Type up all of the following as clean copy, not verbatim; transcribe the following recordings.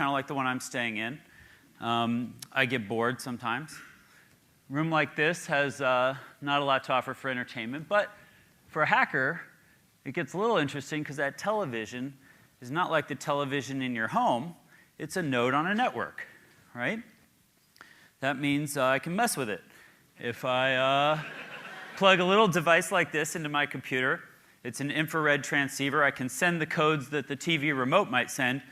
kind of like the one I'm staying in. I get bored sometimes. A room like this has not a lot to offer for entertainment, but for a hacker, it gets a little interesting because that television is not like the television in your home. It's a node on a network, right? That means I can mess with it. If I plug a little device like this into my computer, it's an infrared transceiver. I can send the codes that the TV remote might send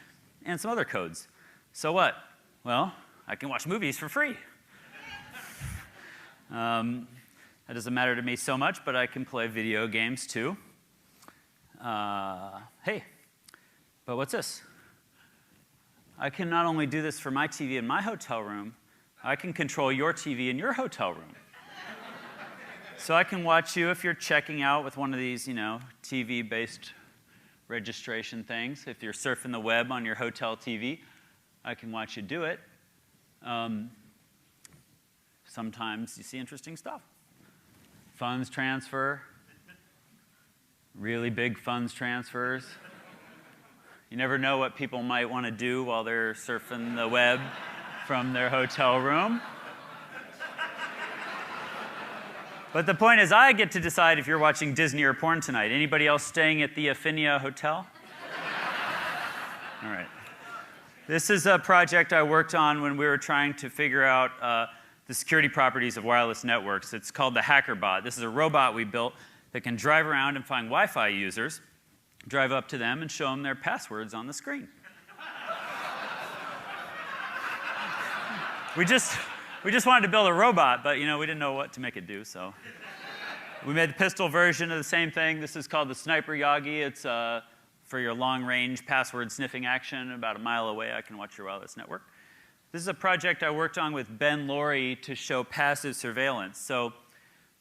and some other codes. So what? Well, I can watch movies for free. That doesn't matter to me so much, but I can play video games too. Hey, but what's this? I can not only do this for my TV in my hotel room, I can control your TV in your hotel room. So I can watch you if you're checking out with one of these, TV-based registration things. If you're surfing the web on your hotel TV, I can watch you do it. Sometimes you see interesting stuff. Funds transfer, really big funds transfers. You never know what people might want to do while they're surfing the web from their hotel room. But the point is, I get to decide if you're watching Disney or porn tonight. Anybody else staying at the Affinia Hotel? All right. This is a project I worked on when we were trying to figure out the security properties of wireless networks. It's called the HackerBot. This is a robot we built that can drive around and find Wi-Fi users, drive up to them, and show them their passwords on the screen. We just wanted to build a robot, but we didn't know what to make it do, so we made the pistol version of the same thing. This is called the Sniper Yagi. It's for your long-range password sniffing action. About a mile away, I can watch your wireless network. This is a project I worked on with Ben Laurie to show passive surveillance. So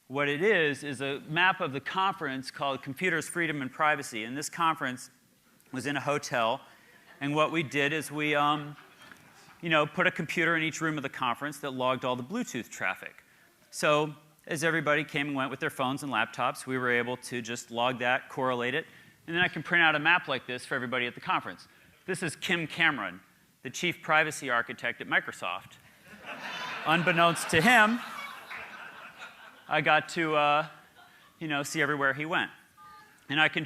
what it is a map of the conference called Computers, Freedom, and Privacy. And this conference was in a hotel, and what we did is we put a computer in each room of the conference that logged all the Bluetooth traffic. So as everybody came and went with their phones and laptops, we were able to just log that, correlate it, and then I can print out a map like this for everybody at the conference. This is Kim Cameron, the chief privacy architect at Microsoft. Unbeknownst to him, I got to see everywhere he went. And I can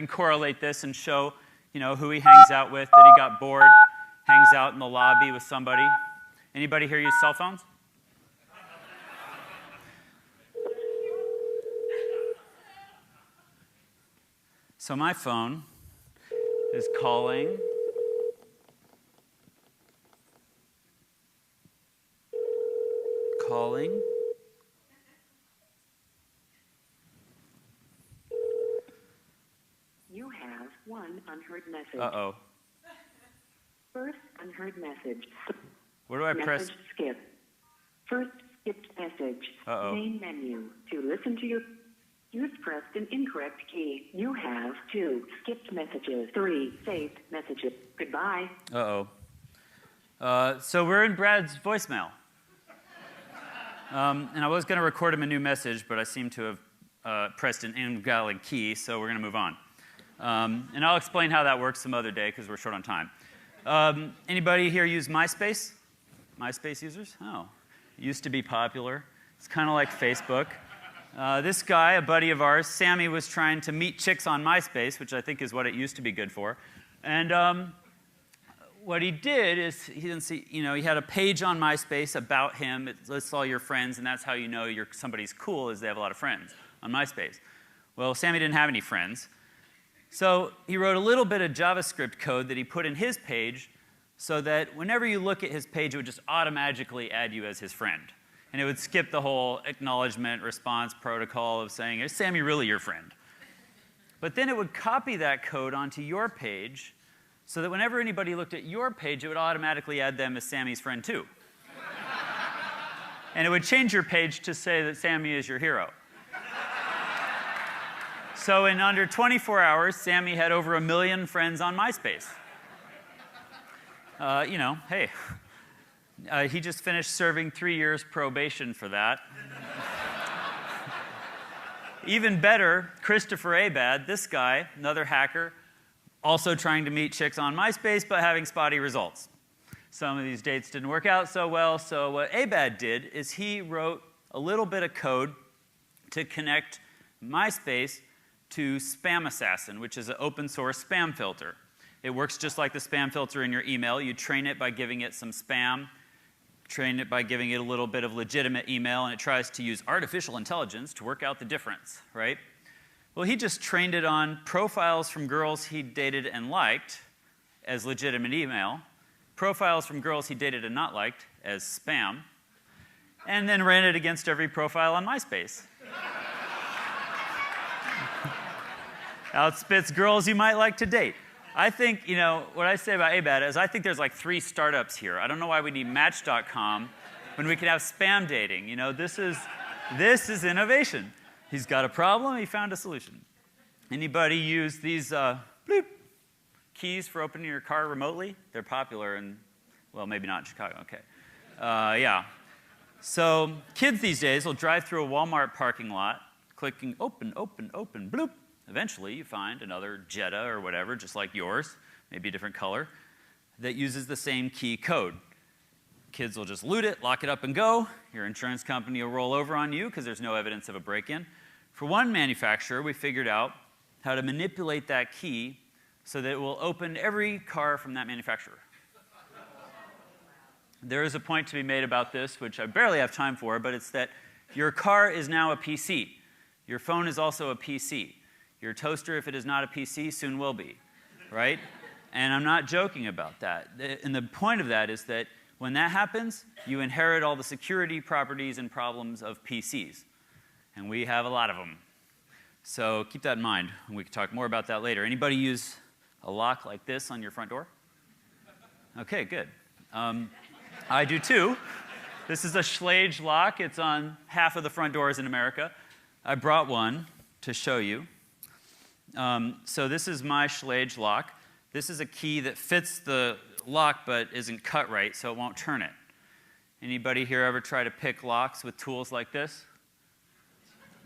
correlate this and show who he hangs out with, that he got bored, hangs out in the lobby with somebody. Anybody here use cell phones? So my phone is calling. You have one unheard message. Uh-oh. First unheard message. Where do I press? Message skip. First skipped message. Uh-oh. Main menu. To listen to your... You've pressed an incorrect key. You have 2 skipped messages. 3 saved messages. Goodbye. Uh-oh. So we're in Brad's voicemail. And I was going to record him a new message, but I seem to have pressed an invalid key, so we're going to move on. And I'll explain how that works some other day, because we're short on time. Anybody here use MySpace? MySpace users? Oh. It used to be popular. It's kind of like Facebook. This guy, a buddy of ours, Sammy, was trying to meet chicks on MySpace, which I think is what it used to be good for. And what he did is he had a page on MySpace about him. It lists all your friends, and that's how you know somebody's cool, is they have a lot of friends on MySpace. Well, Sammy didn't have any friends. So he wrote a little bit of JavaScript code that he put in his page so that whenever you look at his page, it would just automatically add you as his friend. And it would skip the whole acknowledgement response protocol of saying, is Sammy really your friend? But then it would copy that code onto your page so that whenever anybody looked at your page, it would automatically add them as Sammy's friend too. And it would change your page to say that Sammy is your hero. So in under 24 hours, Sammy had over 1 million friends on MySpace. Hey. He just finished serving 3 years probation for that. Even better, Christopher Abad, this guy, another hacker, also trying to meet chicks on MySpace, but having spotty results. Some of these dates didn't work out so well, so what Abad did is he wrote a little bit of code to connect MySpace to Spam Assassin, which is an open source spam filter. It works just like the spam filter in your email. You train it by giving it some spam, train it by giving it a little bit of legitimate email, and it tries to use artificial intelligence to work out the difference, right? Well, he just trained it on profiles from girls he dated and liked as legitimate email, profiles from girls he dated and not liked as spam, and then ran it against every profile on MySpace. Outspits girls you might like to date. I think, what I say about Abad is I think there's like 3 startups here. I don't know why we need Match.com when we can have spam dating. This is innovation. He's got a problem, he found a solution. Anybody use these bloop keys for opening your car remotely? They're popular in, well, maybe not in Chicago, okay. Yeah. So kids these days will drive through a Walmart parking lot, clicking open, open, open, bloop. Eventually, you find another Jetta or whatever, just like yours, maybe a different color, that uses the same key code. Kids will just loot it, lock it up, and go. Your insurance company will roll over on you because there's no evidence of a break-in. For one manufacturer, we figured out how to manipulate that key so that it will open every car from that manufacturer. There is a point to be made about this, which I barely have time for, but it's that your car is now a PC. Your phone is also a PC. Your toaster, if it is not a PC, soon will be, right? And I'm not joking about that. And the point of that is that when that happens, you inherit all the security properties and problems of PCs. And we have a lot of them. So keep that in mind. We can talk more about that later. Anybody use a lock like this on your front door? Okay, good. I do too. This is a Schlage lock. It's on half of the front doors in America. I brought one to show you. So this is my Schlage lock. This is a key that fits the lock but isn't cut right, so it won't turn it. Anybody here ever try to pick locks with tools like this?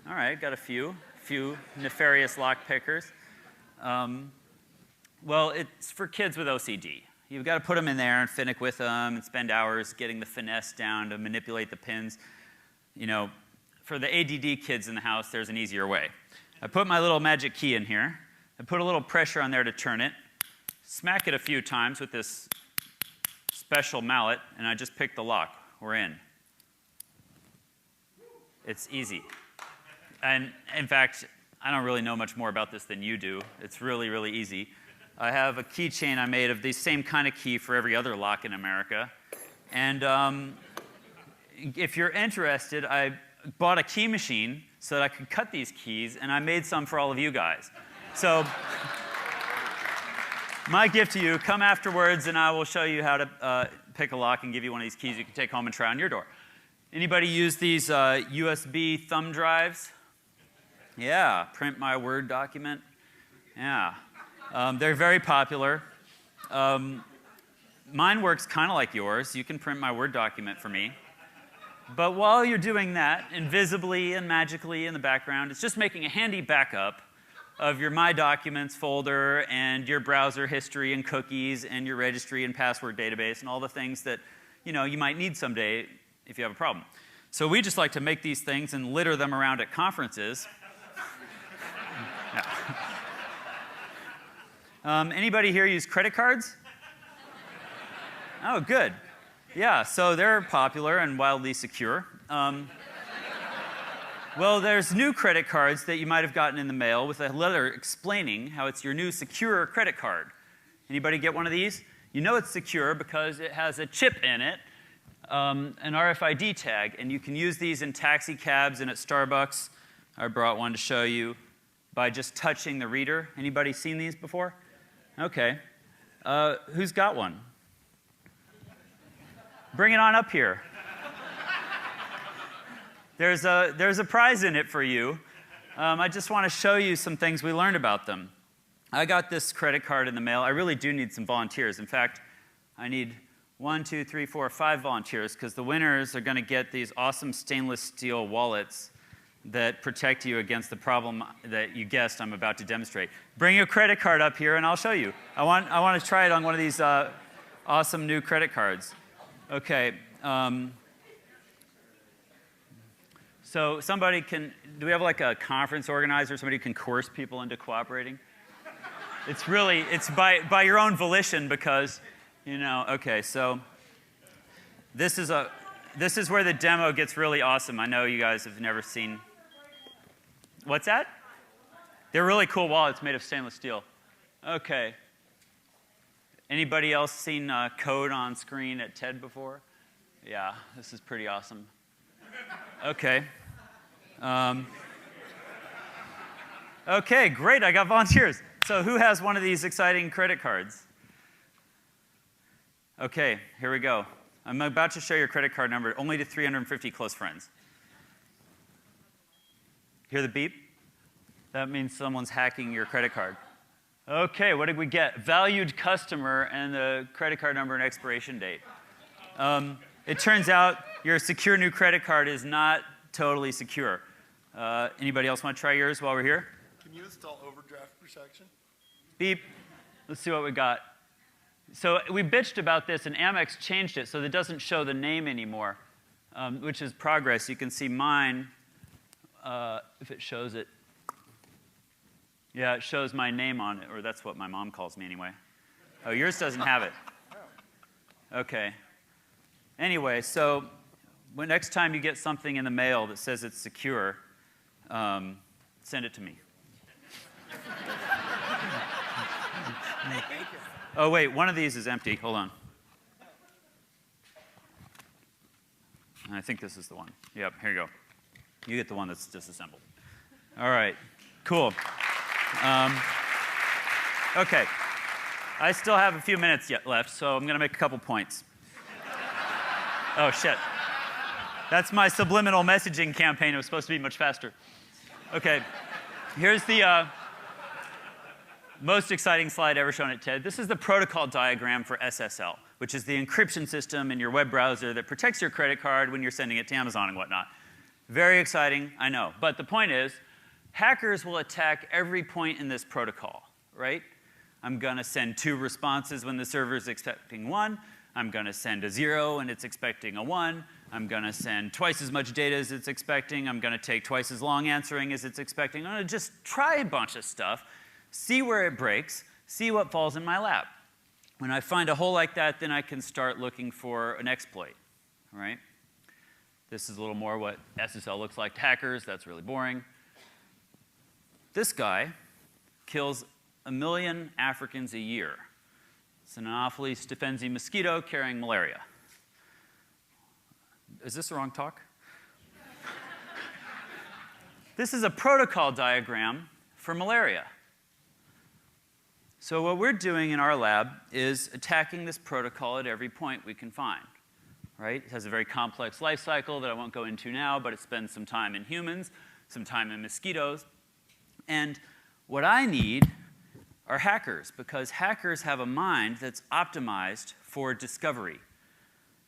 All right, got a few nefarious lock pickers. Well, it's for kids with OCD. You've got to put them in there and finick with them and spend hours getting the finesse down to manipulate the pins. For the ADD kids in the house, there's an easier way. I put my little magic key in here. I put a little pressure on there to turn it. Smack it a few times with this special mallet, and I just pick the lock. We're in. It's easy. And in fact, I don't really know much more about this than you do. It's really, really easy. I have a keychain I made of the same kind of key for every other lock in America. And if you're interested, I bought a key machine so that I could cut these keys, and I made some for all of you guys. So my gift to you, come afterwards, and I will show you how to pick a lock and give you one of these keys you can take home and try on your door. Anybody use these USB thumb drives? Yeah, print my Word document. Yeah. They're very popular. Mine works kind of like yours. You can print my Word document for me. But while you're doing that, invisibly and magically in the background, it's just making a handy backup of your My Documents folder and your browser history and cookies and your registry and password database and all the things that you might need someday if you have a problem. So we just like to make these things and litter them around at conferences. Anybody here use credit cards? Oh, good. Yeah, so they're popular and wildly secure. Well, there's new credit cards that you might have gotten in the mail with a letter explaining how it's your new secure credit card. Anybody get one of these? You know it's secure because it has a chip in it, an RFID tag, and you can use these in taxi cabs and at Starbucks. I brought one to show you by just touching the reader. Anybody seen these before? Okay. Who's got one? Bring it on up here. There's a prize in it for you. I just want to show you some things we learned about them. I got this credit card in the mail. I really do need some volunteers. In fact, I need 1, 2, 3, 4, 5 volunteers because the winners are going to get these awesome stainless steel wallets that protect you against the problem that you guessed I'm about to demonstrate. Bring your credit card up here and I'll show you. I want to try it on one of these awesome new credit cards. Okay. So somebody can, do we have like a conference organizer, somebody who can coerce people into cooperating? It's really, it's by your own volition because, you know, okay, so this is where the demo gets really awesome. I know you guys have never seen, what's that? They're really cool wallets made of stainless steel. Okay. Anybody else seen code on screen at TED before? Yeah, this is pretty awesome. Okay. Okay, great, I got volunteers. So who has one of these exciting credit cards? Okay, here we go. I'm about to show your credit card number only to 350 close friends. Hear the beep? That means someone's hacking your credit card. Okay, what did we get? Valued customer and the credit card number and expiration date. It turns out your secure new credit card is not totally secure. Anybody else want to try yours while we're here? Can you install overdraft protection? Beep. Let's see what we got. So we bitched about this, and Amex changed it so that it doesn't show the name anymore, which is progress. You can see mine, if it shows it. Yeah, it shows my name on it, or that's what my mom calls me anyway. Oh, yours doesn't have it. Okay. Anyway, so next time you get something in the mail that says it's secure, send it to me. Oh, wait, one of these is empty. Hold on. I think this is the one. Yep, here you go. You get the one that's disassembled. All right, cool. Okay, I still have a few minutes yet left, so I'm going to make a couple points. Oh, shit. That's my subliminal messaging campaign. It was supposed to be much faster. Okay, here's the most exciting slide ever shown at TED. This is the protocol diagram for SSL, which is the encryption system in your web browser that protects your credit card when you're sending it to Amazon and whatnot. Very exciting, I know. But the point is, hackers will attack every point in this protocol, right? I'm going to send 2 responses when the server is expecting 1. I'm going to send a 0 and it's expecting a 1. I'm going to send twice as much data as it's expecting. I'm going to take twice as long answering as it's expecting. I'm going to just try a bunch of stuff, see where it breaks, see what falls in my lap. When I find a hole like that, then I can start looking for an exploit, right? This is a little more what SSL looks like to hackers. That's really boring. This guy kills 1 million Africans a year. It's an Anopheles stephensi mosquito carrying malaria. Is this the wrong talk? This is a protocol diagram for malaria. So what we're doing in our lab is attacking this protocol at every point we can find, right? It has a very complex life cycle that I won't go into now, but it spends some time in humans, some time in mosquitoes. And what I need are hackers, because hackers have a mind that's optimized for discovery.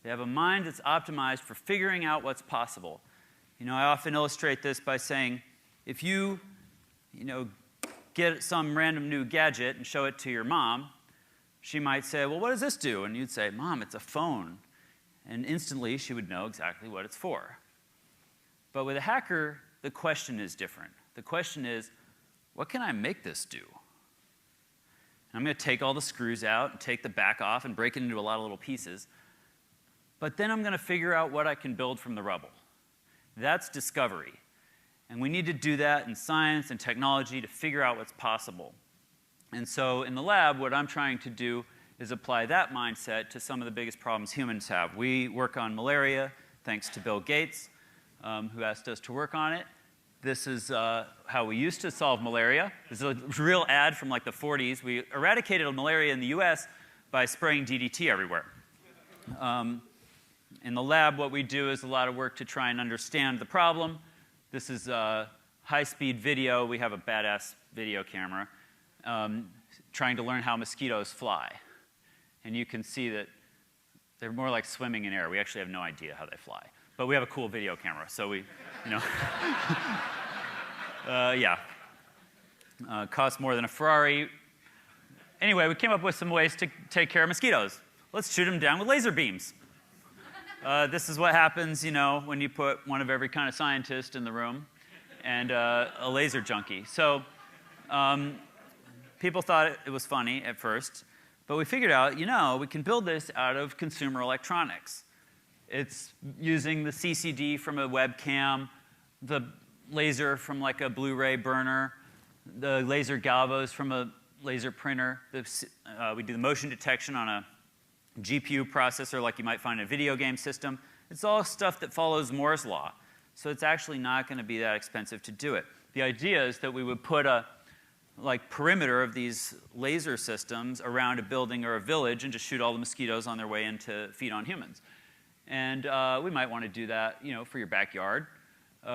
They have a mind that's optimized for figuring out what's possible. You know, I often illustrate this by saying, if you get some random new gadget and show it to your mom, she might say, well, what does this do? And you'd say, Mom, it's a phone. And instantly, she would know exactly what it's for. But with a hacker, the question is different. The question is, what can I make this do? And I'm going to take all the screws out and take the back off and break it into a lot of little pieces. But then I'm going to figure out what I can build from the rubble. That's discovery. And we need to do that in science and technology to figure out what's possible. And so in the lab, what I'm trying to do is apply that mindset to some of the biggest problems humans have. We work on malaria, thanks to Bill Gates, who asked us to work on it. This is how we used to solve malaria. This is a real ad from like the 40s. We eradicated malaria in the US by spraying DDT everywhere. In the lab, what we do is a lot of work to try and understand the problem. This is high-speed video. We have a badass video camera trying to learn how mosquitoes fly. And you can see that they're more like swimming in air. We actually have no idea how they fly. But we have a cool video camera, so we, yeah. Costs more than a Ferrari. Anyway, we came up with some ways to take care of mosquitoes. let's shoot them down with laser beams. This is what happens, when you put one of every kind of scientist in the room and a laser junkie. So people thought it was funny at first, but we figured out, we can build this out of consumer electronics. It's using the CCD from a webcam, the laser from like a Blu-ray burner, the laser galvos from a laser printer. We do the motion detection on a GPU processor like you might find in a video game system. It's all stuff that follows Moore's law. So it's actually not going to be that expensive to do it. The idea is that we would put a perimeter of these laser systems around a building or a village and just shoot all the mosquitoes on their way in to feed on humans. And we might want to do that, for your backyard.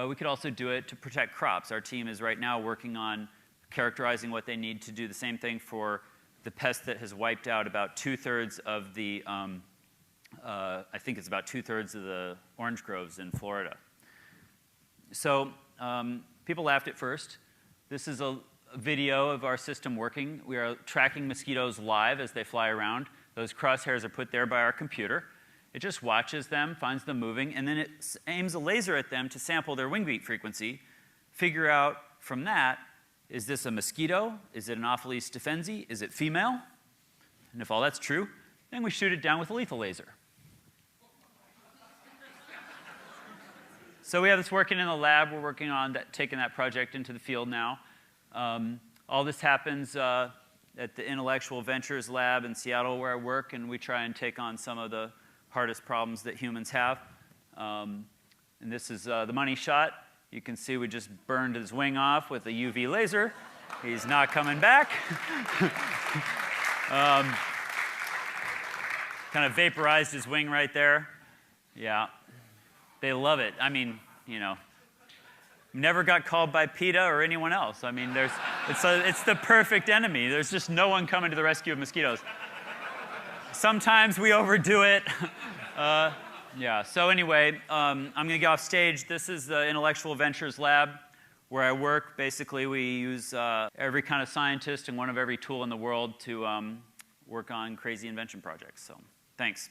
We could also do it to protect crops. Our team is right now working on characterizing what they need to do the same thing for the pest that has wiped out about 2/3 of the, I think it's about 2/3 of the orange groves in Florida. So people laughed at first. This is a video of our system working. We are tracking mosquitoes live as they fly around. Those crosshairs are put there by our computer. It just watches them, finds them moving, and then it aims a laser at them to sample their wing beat frequency, figure out from that, is this a mosquito? Is it an Anopheles stephensi? Is it female? And if all that's true, then we shoot it down with a lethal laser. So we have this working in the lab. We're working on taking that project into the field now. All this happens at the Intellectual Ventures Lab in Seattle where I work, and we try and take on some of the hardest problems that humans have. And this is the money shot. You can see we just burned his wing off with a UV laser. He's not coming back. Kind of vaporized his wing right there. Yeah. They love it. I mean, never got called by PETA or anyone else. I mean, it's the perfect enemy. There's just no one coming to the rescue of mosquitoes. Sometimes we overdo it. Yeah, so anyway, I'm going to get off stage. This is the Intellectual Ventures Lab where I work. Basically, we use every kind of scientist and one of every tool in the world to work on crazy invention projects. So, thanks.